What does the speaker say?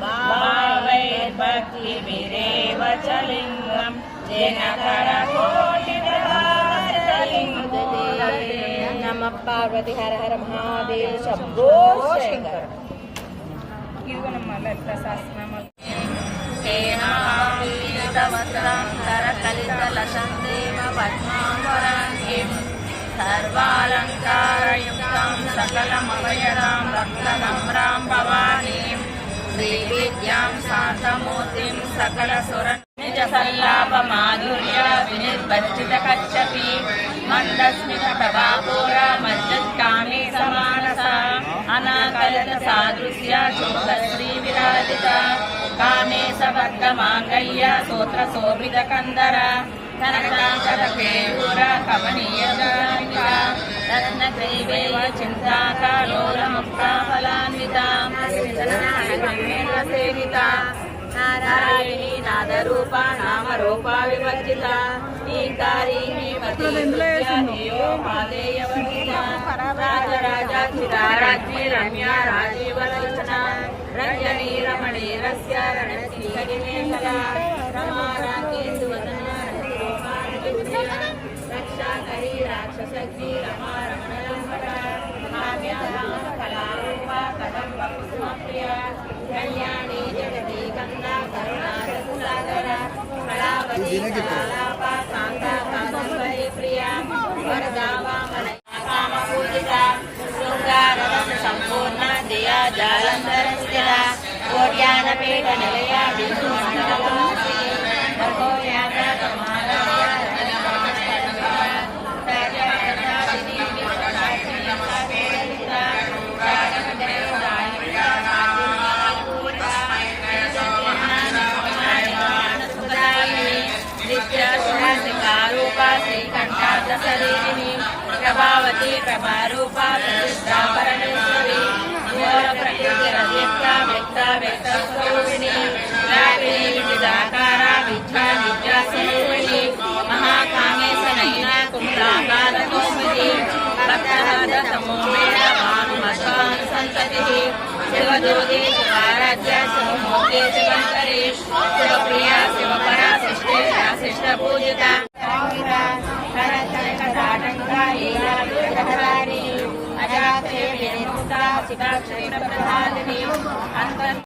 भावैर्भक्तिभिरेव च लिङ्गं येन करकोटिप्रभावलिङ्गं नमः पार्वती हर हर महादेव शंभो शंकर। करकलितलसन्देव पद्मावराङ्गीं सर्वालङ्कारयुक्तां सकलमभयदां रक्तनम्रां भवानीं श्रीविद्यां शान्तमूर्तिं सकलसुरनिजसल्लापमाधुर्य विनिर्वर्जितकच्छपि मन्दस्मितप्रभापूरा मज्जत्कामी समानसा अनाकलितसादृश्य चोदश्रीविराजिता कामेशबद्धमाङ्गल्य स्तोत्रशोभितकन्दर कनकाङ्करकेयूर कमनीयगामिका रत्नग्रैवेय चिन्ताकालोलमुक्ताफलान्विता सेविता नारायणी नादरूपा नामरूपा विवर्जिता ईकारी हेयो मादेयवर्जिता राजराजाचिता राज्ञी रम्या राजीवलोचना रञ्जनी रमणीरस्य रणश्रीकरिमेखला रमाराज्ञी सुवदना रक्षाकरी राक्षसग्नी रमा रमणलम्बटा काव्या कलारूपा कदम्बकुसुमप्रिया कल्याणी जगती गंगा करुणारससागरा कलावती कलालापा कान्ता कादम्बरी प्रिया वरदा वामनया कामपूजिता शृङ्गाररस सम्पूर्ण दिया जालन्धरस्थिरा कोट्यानपीठनिलया बिन्दुमण्डलवासी श्रीकंठादशरीरिणी प्रभावती प्रभारूपा प्रतिष्ठापरणेश्वरी घोर प्रकृतिरव्यक्ता व्यक्ता व्यक्तस्वरूपिणी व्यापिनी विविधाकारा विद्या विद्यास्वरूपिणी महाकामेशनयना कुम्भलाकालकौमुदी भक्तहृदतमोमेन भानुमध्वानुसन्ततिः शिवदूते शिवाराध्य शिवमोगे शिवन्तरी शिवप्रिया शिवपरा शिष्टे शिष्टपूजिता